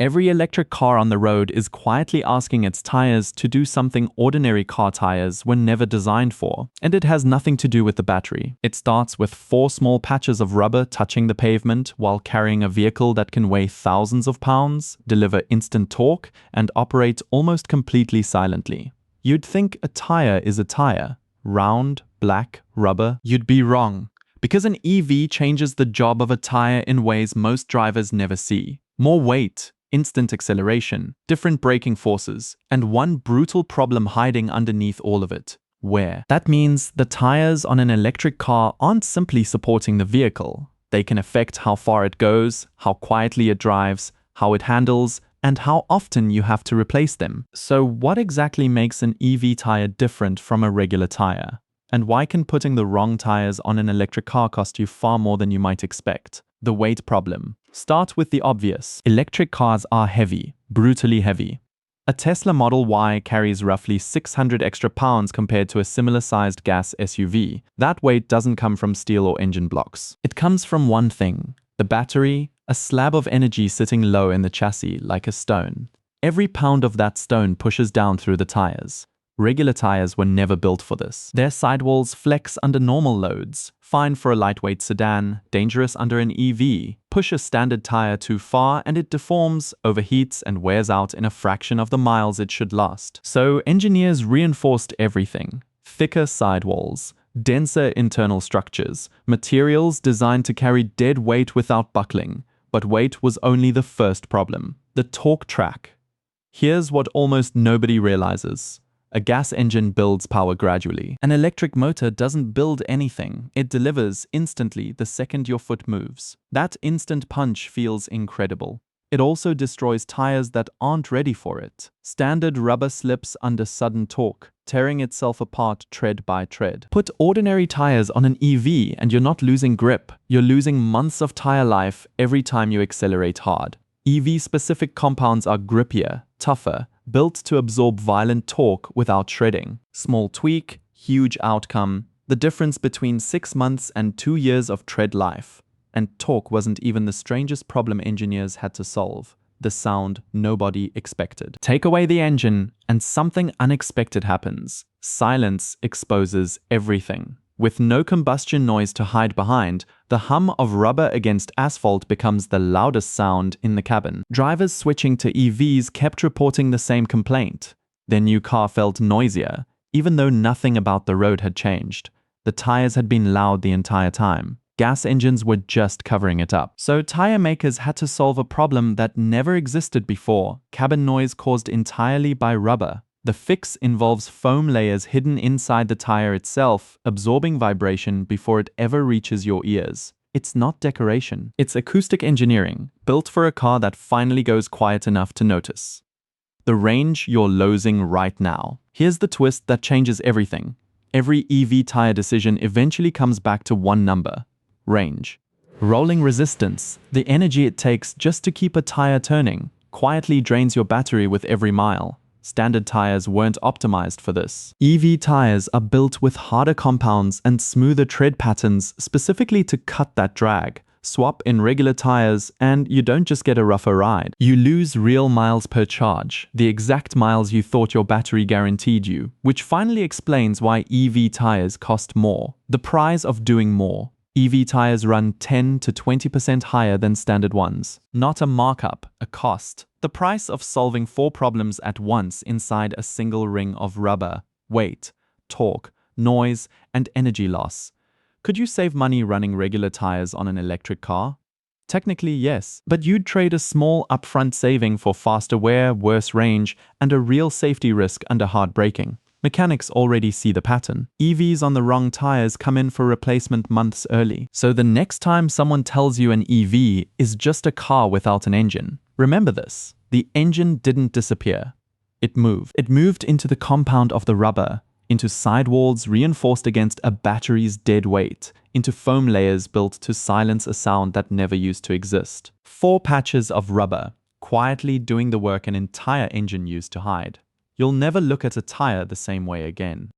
Every electric car on the road is quietly asking its tires to do something ordinary car tires were never designed for, and it has nothing to do with the battery. It starts with 4 small patches of rubber touching the pavement while carrying a vehicle that can weigh thousands of pounds, deliver instant torque, and operate almost completely silently. You'd think a tire is a tire. Round, black, rubber. You'd be wrong. Because an EV changes the job of a tire in ways most drivers never see. More weight, instant acceleration, different braking forces, and one brutal problem hiding underneath all of it: wear. That means the tires on an electric car aren't simply supporting the vehicle. They can affect how far it goes, how quietly it drives, how it handles, and how often you have to replace them. So what exactly makes an EV tire different from a regular tire? And why can putting the wrong tires on an electric car cost you far more than you might expect? The weight problem. Start with the obvious. Electric cars are heavy, brutally heavy. A Tesla Model Y carries roughly 600 extra pounds compared to a similar-sized gas SUV. That weight doesn't come from steel or engine blocks. It comes from one thing: the battery, a slab of energy sitting low in the chassis like a stone. Every pound of that stone pushes down through the tires. Regular tires were never built for this. Their sidewalls flex under normal loads, fine for a lightweight sedan, dangerous under an EV. Push a standard tire too far and it deforms, overheats, and wears out in a fraction of the miles it should last. So engineers reinforced everything: thicker sidewalls, denser internal structures, materials designed to carry dead weight without buckling. But weight was only the first problem: the torque track. Here's what almost nobody realizes. A gas engine builds power gradually. An electric motor doesn't build anything. It delivers instantly the second your foot moves. That instant punch feels incredible. It also destroys tires that aren't ready for it. Standard rubber slips under sudden torque, tearing itself apart tread by tread. Put ordinary tires on an EV and you're not losing grip. You're losing months of tire life every time you accelerate hard. EV-specific compounds are grippier, tougher, built to absorb violent torque without shredding. Small tweak, huge outcome. The difference between 6 months and 2 years of tread life. And torque wasn't even the strangest problem engineers had to solve. The sound nobody expected. Take away the engine and something unexpected happens. Silence exposes everything. With no combustion noise to hide behind, the hum of rubber against asphalt becomes the loudest sound in the cabin. Drivers switching to EVs kept reporting the same complaint. Their new car felt noisier, even though nothing about the road had changed. The tires had been loud the entire time. Gas engines were just covering it up. So tire makers had to solve a problem that never existed before: cabin noise caused entirely by rubber. The fix involves foam layers hidden inside the tire itself, absorbing vibration before it ever reaches your ears. It's not decoration. It's acoustic engineering, built for a car that finally goes quiet enough to notice. The range you're losing right now. Here's the twist that changes everything. Every EV tire decision eventually comes back to one number: range. Rolling resistance, the energy it takes just to keep a tire turning, quietly drains your battery with every mile. Standard tires weren't optimized for this. EV tires are built with harder compounds and smoother tread patterns specifically to cut that drag. Swap in regular tires and you don't just get a rougher ride. You lose real miles per charge, the exact miles you thought your battery guaranteed you, which finally explains why EV tires cost more. The price of doing more. EV tires run 10 to 20% higher than standard ones. Not a markup, a cost. The price of solving 4 problems at once inside a single ring of rubber: weight, torque, noise, and energy loss. Could you save money running regular tires on an electric car? Technically, yes, but you'd trade a small upfront saving for faster wear, worse range, and a real safety risk under hard braking. Mechanics already see the pattern. EVs on the wrong tires come in for replacement months early. So the next time someone tells you an EV is just a car without an engine, remember this: the engine didn't disappear. It moved. It moved into the compound of the rubber, into sidewalls reinforced against a battery's dead weight, into foam layers built to silence a sound that never used to exist. 4 patches of rubber, quietly doing the work an entire engine used to hide. You'll never look at a tire the same way again.